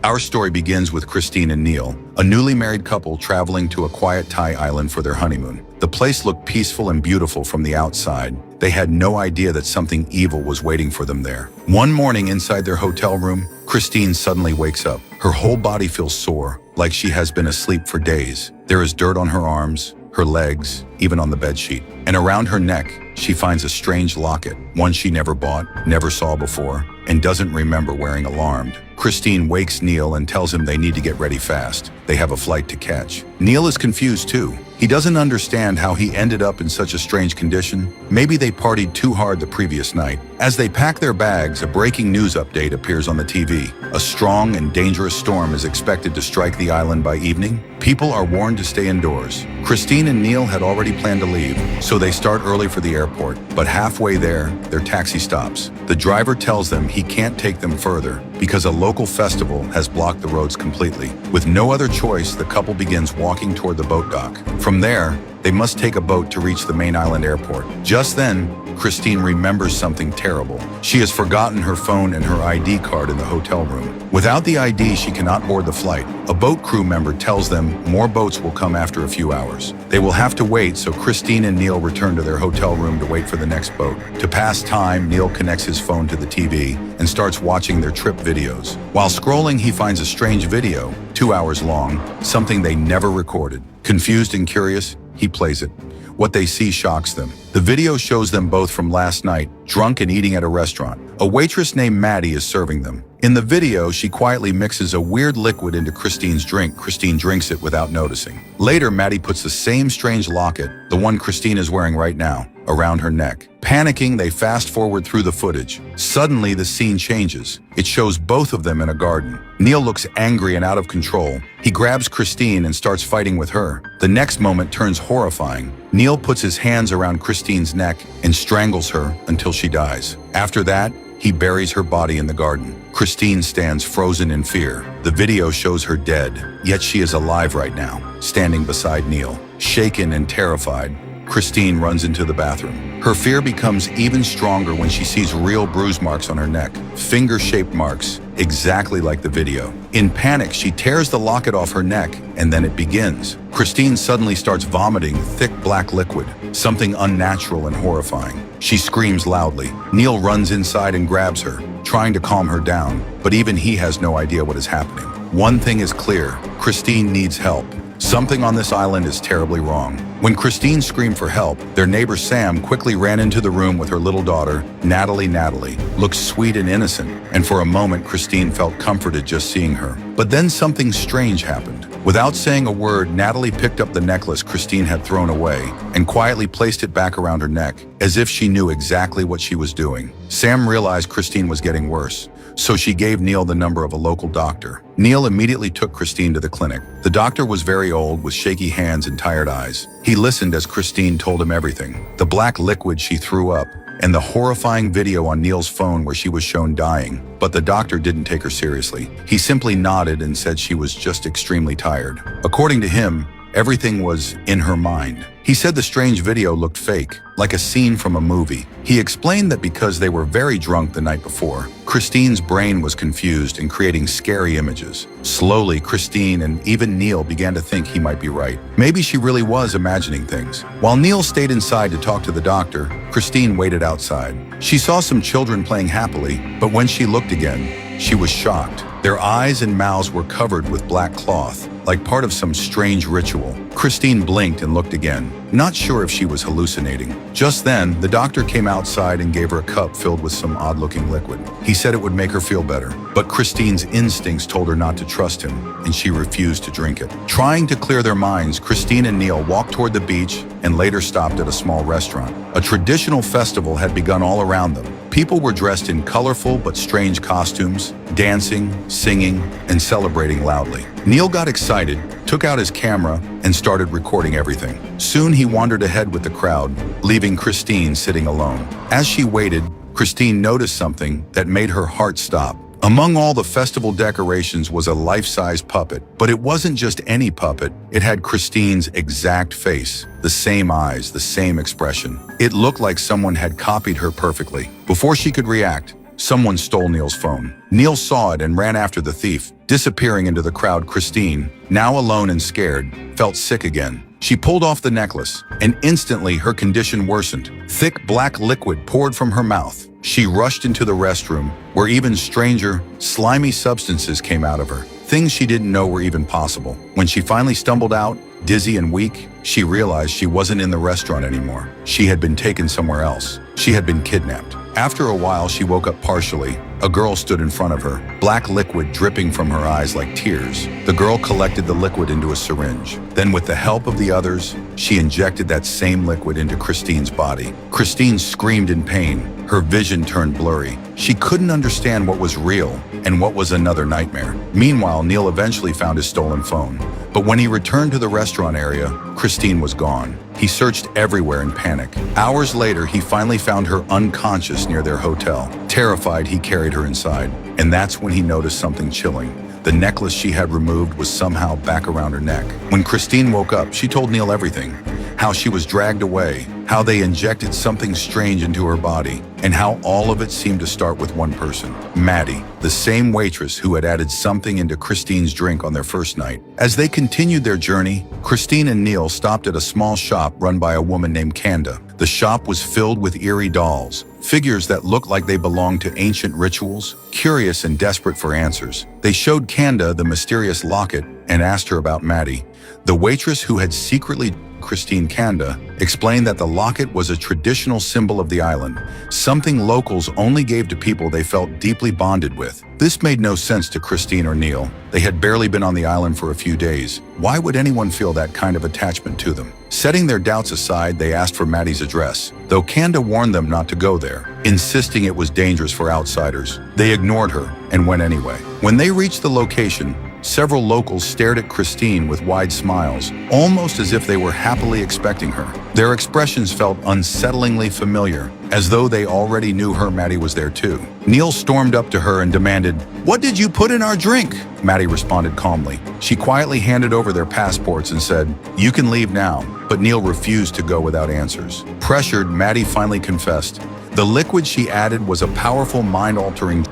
Our story begins with Christine and Neil, a newly married couple traveling to a quiet Thai island for their honeymoon. The place looked peaceful and beautiful from the outside. They had no idea that something evil was waiting for them there. One morning inside their hotel room, Christine suddenly wakes up. Her whole body feels sore, like she has been asleep for days. There is dirt on her arms, her legs, even on the bedsheet. And around her neck, she finds a strange locket, one she never bought, never saw before, and doesn't remember wearing alarmed. Christine wakes Neil and tells him they need to get ready fast. They have a flight to catch. Neil is confused too. He doesn't understand how he ended up in such a strange condition. Maybe they partied too hard the previous night. As they pack their bags, a breaking news update appears on the TV. A strong and dangerous storm is expected to strike the island by evening. People are warned to stay indoors. Christine and Neil had already planned to leave, so they start early for the airport. But halfway there, their taxi stops. The driver tells them he can't take them further because a local festival has blocked the roads completely. With no other choice, the couple begins walking toward the boat dock. From there, they must take a boat to reach the main island airport. Just then, Christine remembers something terrible. She has forgotten her phone and her ID card in the hotel room. Without the ID, she cannot board the flight. A boat crew member tells them more boats will come after a few hours. They will have to wait, so Christine and Neil return to their hotel room to wait for the next boat. To pass time, Neil connects his phone to the TV and starts watching their trip videos. While scrolling, he finds a strange video, 2 hours long, something they never recorded. Confused and curious, he plays it. What they see shocks them. The video shows them both from last night, drunk and eating at a restaurant. A waitress named Maddie is serving them. In the video, she quietly mixes a weird liquid into Christine's drink. Christine drinks it without noticing. Later, Maddie puts the same strange locket, the one Christine is wearing right now, around her neck. Panicking, they fast forward through the footage. Suddenly, the scene changes. It shows both of them in a garden. Neil looks angry and out of control. He grabs Christine and starts fighting with her. The next moment turns horrifying. Neil puts his hands around Christine's neck and strangles her until she dies. After that, he buries her body in the garden. Christine stands frozen in fear. The video shows her dead, yet she is alive right now, standing beside Neil. Shaken and terrified, Christine runs into the bathroom. Her fear becomes even stronger when she sees real bruise marks on her neck, finger-shaped marks, exactly like the video. In panic, she tears the locket off her neck, and then it begins. Christine suddenly starts vomiting thick black liquid, something unnatural and horrifying. She screams loudly. Neil runs inside and grabs her, trying to calm her down, but even he has no idea what is happening. One thing is clear: Christine needs help. Something on this island is terribly wrong. When Christine screamed for help, their neighbor Sam quickly ran into the room with her little daughter, Natalie. Natalie looked sweet and innocent, and for a moment Christine felt comforted just seeing her. But then something strange happened. Without saying a word, Natalie picked up the necklace Christine had thrown away and quietly placed it back around her neck, as if she knew exactly what she was doing. Sam realized Christine was getting worse, so she gave Neil the number of a local doctor. Neil immediately took Christine to the clinic. The doctor was very old, with shaky hands and tired eyes. He listened as Christine told him everything: the black liquid she threw up, and the horrifying video on Neil's phone where she was shown dying. But the doctor didn't take her seriously. He simply nodded and said she was just extremely tired. According to him, everything was in her mind. He said the strange video looked fake, like a scene from a movie. He explained that because they were very drunk the night before, Christine's brain was confused and creating scary images. Slowly, Christine and even Neil began to think he might be right. Maybe she really was imagining things. While Neil stayed inside to talk to the doctor, Christine waited outside. She saw some children playing happily, but when she looked again, she was shocked. Their eyes and mouths were covered with black cloth, like part of some strange ritual. Christine blinked and looked again, not sure if she was hallucinating. Just then, the doctor came outside and gave her a cup filled with some odd-looking liquid. He said it would make her feel better, but Christine's instincts told her not to trust him, and she refused to drink it. Trying to clear their minds, Christine and Neil walked toward the beach and later stopped at a small restaurant. A traditional festival had begun all around them. People were dressed in colorful but strange costumes, dancing, singing, and celebrating loudly. Neil got excited, took out his camera, and started recording everything. Soon he wandered ahead with the crowd, leaving Christine sitting alone. As she waited, Christine noticed something that made her heart stop. Among all the festival decorations was a life-size puppet, but it wasn't just any puppet. It had Christine's exact face, the same eyes, the same expression. It looked like someone had copied her perfectly. Before she could react, someone stole Neil's phone. Neil saw it and ran after the thief, disappearing into the crowd. Christine, now alone and scared, felt sick again. She pulled off the necklace, and instantly her condition worsened. Thick black liquid poured from her mouth. She rushed into the restroom, where even stranger, slimy substances came out of her, things she didn't know were even possible. When she finally stumbled out, dizzy and weak, she realized she wasn't in the restaurant anymore. She had been taken somewhere else. She had been kidnapped. After a while, she woke up partially. A girl stood in front of her, black liquid dripping from her eyes like tears. The girl collected the liquid into a syringe. Then, with the help of the others, she injected that same liquid into Christine's body. Christine screamed in pain. Her vision turned blurry. She couldn't understand what was real and what was another nightmare. Meanwhile, Neil eventually found his stolen phone. But when he returned to the restaurant area, Christine was gone. He searched everywhere in panic. Hours later, he finally found her unconscious near their hotel. Terrified, he carried her inside. And that's when he noticed something chilling. The necklace she had removed was somehow back around her neck. When Christine woke up, she told Neil everything. How she was dragged away, how they injected something strange into her body, and how all of it seemed to start with one person, Maddie, the same waitress who had added something into Christine's drink on their first night. As they continued their journey, Christine and Neil stopped at a small shop run by a woman named Kanda. The shop was filled with eerie dolls, figures that looked like they belonged to ancient rituals. Curious and desperate for answers, they showed Kanda the mysterious locket and asked her about Maddie. The waitress who had secretly Christine Kanda explained that the locket was a traditional symbol of the island, something locals only gave to people they felt deeply bonded with. This made no sense to Christine or Neil. They had barely been on the island for a few days. Why would anyone feel that kind of attachment to them? Setting their doubts aside, they asked for Maddie's address, though Kanda warned them not to go there, insisting it was dangerous for outsiders. They ignored her and went anyway. When they reached the location, several locals stared at Christine with wide smiles, almost as if they were happily expecting her. Their expressions felt unsettlingly familiar, as though they already knew Maddie was there too. Neil stormed up to her and demanded, "What did you put in our drink?" Maddie responded calmly. She quietly handed over their passports and said, "You can leave now." But Neil refused to go without answers. Pressured, Maddie finally confessed. The liquid she added was a powerful mind-altering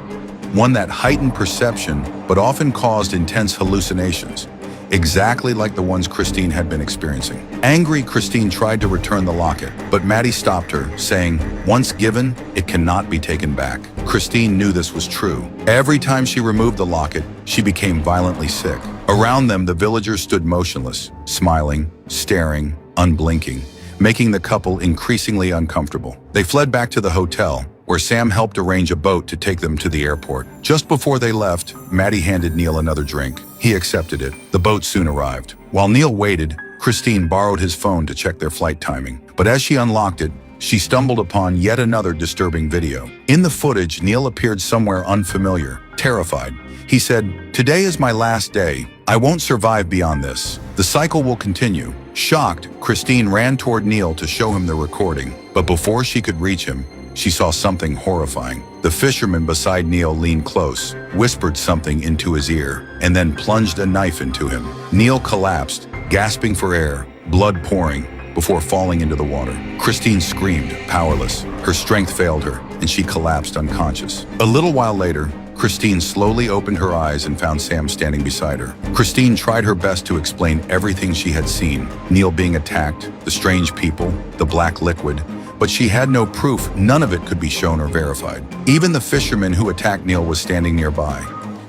one that heightened perception but often caused intense hallucinations, exactly like the ones Christine had been experiencing. Angry, Christine tried to return the locket, but Maddie stopped her, saying, "Once given, it cannot be taken back." Christine knew this was true. Every time she removed the locket, she became violently sick. Around them, the villagers stood motionless, smiling, staring, unblinking, making the couple increasingly uncomfortable. They fled back to the hotel, where Sam helped arrange a boat to take them to the airport. Just before they left, Maddie handed Neil another drink. He accepted it. The boat soon arrived. While Neil waited, Christine borrowed his phone to check their flight timing. But as she unlocked it, she stumbled upon yet another disturbing video. In the footage, Neil appeared somewhere unfamiliar, terrified. He said, "Today is my last day. I won't survive beyond this. The cycle will continue." Shocked, Christine ran toward Neil to show him the recording. But before she could reach him, she saw something horrifying. The fisherman beside Neil leaned close, whispered something into his ear, and then plunged a knife into him. Neil collapsed, gasping for air, blood pouring, before falling into the water. Christine screamed, powerless. Her strength failed her, and she collapsed unconscious. A little while later, Christine slowly opened her eyes and found Sam standing beside her. Christine tried her best to explain everything she had seen, Neil being attacked, the strange people, the black liquid, but she had no proof. None of it could be shown or verified. Even the fisherman who attacked Neil was standing nearby.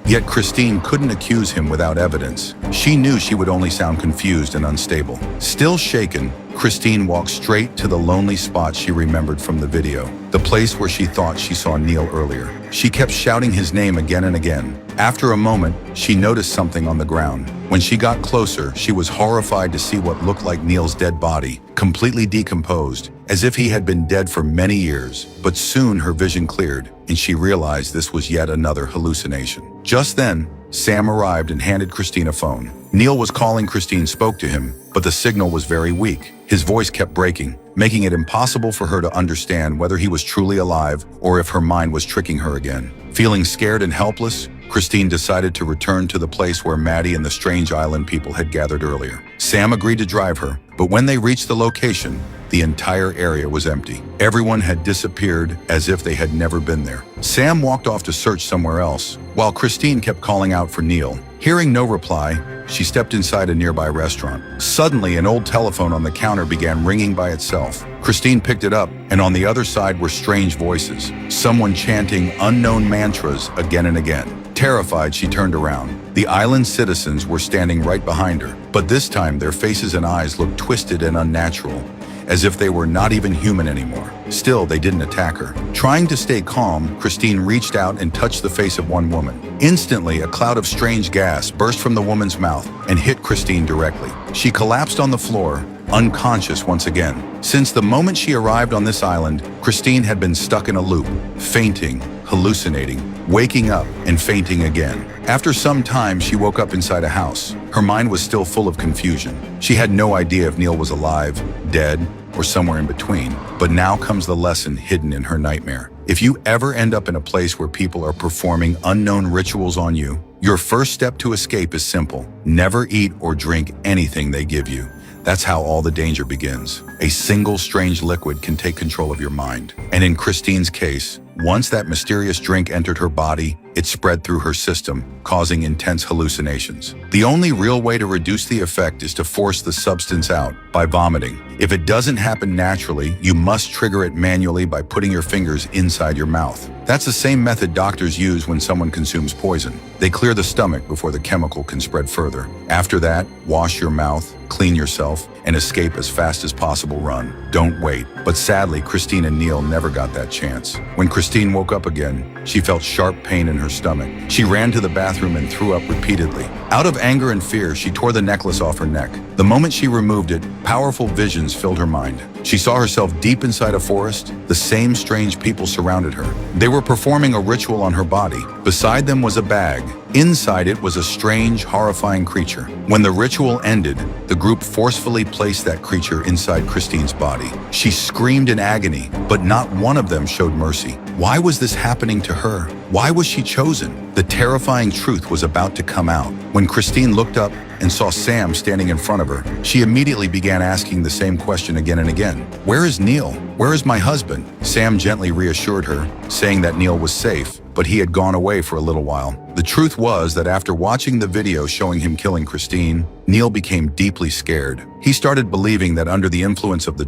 Yet Christine couldn't accuse him without evidence. She knew she would only sound confused and unstable. Still shaken, Christine walked straight to the lonely spot she remembered from the video, the place where she thought she saw Neil earlier. She kept shouting his name again and again. After a moment, she noticed something on the ground. When she got closer, she was horrified to see what looked like Neil's dead body, completely decomposed, as if he had been dead for many years. But soon her vision cleared, and she realized this was yet another hallucination. Just then, Sam arrived and handed Christine a phone. Neil was calling. Christine spoke to him, but the signal was very weak. His voice kept breaking, making it impossible for her to understand whether he was truly alive or if her mind was tricking her again. Feeling scared and helpless, Christine decided to return to the place where Maddie and the strange island people had gathered earlier. Sam agreed to drive her, but when they reached the location, the entire area was empty. Everyone had disappeared as if they had never been there. Sam walked off to search somewhere else, while Christine kept calling out for Neil. Hearing no reply, she stepped inside a nearby restaurant. Suddenly, an old telephone on the counter began ringing by itself. Christine picked it up, and on the other side were strange voices, someone chanting unknown mantras again and again. Terrified, she turned around. The island's citizens were standing right behind her, but this time their faces and eyes looked twisted and unnatural, as if they were not even human anymore. Still, they didn't attack her. Trying to stay calm, Christine reached out and touched the face of one woman. Instantly, a cloud of strange gas burst from the woman's mouth and hit Christine directly. She collapsed on the floor, unconscious once again. Since the moment she arrived on this island, Christine had been stuck in a loop, fainting, hallucinating, waking up, and fainting again. After some time, she woke up inside a house. Her mind was still full of confusion. She had no idea if Neil was alive, dead, or somewhere in between. But now comes the lesson hidden in her nightmare. If you ever end up in a place where people are performing unknown rituals on you, your first step to escape is simple. Never eat or drink anything they give you. That's how all the danger begins. A single strange liquid can take control of your mind. And in Christine's case, once that mysterious drink entered her body, it spread through her system, causing intense hallucinations. The only real way to reduce the effect is to force the substance out by vomiting. If it doesn't happen naturally, you must trigger it manually by putting your fingers inside your mouth. That's the same method doctors use when someone consumes poison. They clear the stomach before the chemical can spread further. After that, wash your mouth, clean yourself, and escape as fast as possible. Run. Don't wait. But sadly, Christine and Neil never got that chance. When Christine woke up again, she felt sharp pain in her stomach. She ran to the bathroom and threw up repeatedly. Out of anger and fear, she tore the necklace off her neck. The moment she removed it, powerful visions filled her mind. She saw herself deep inside a forest. The same strange people surrounded her. They were performing a ritual on her body. Beside them was a bag. Inside it was a strange, horrifying creature. When the ritual ended, the group forcefully placed that creature inside Christine's body. She screamed in agony, but not one of them showed mercy. Why was this happening to her? Why was she chosen? The terrifying truth was about to come out. When Christine looked up and saw Sam standing in front of her, she immediately began asking the same question again and again. Where is Neil? Where is my husband? Sam gently reassured her, saying that Neil was safe, but he had gone away for a little while. The truth was that after watching the video showing him killing Christine, Neil became deeply scared. He started believing that under the influence of the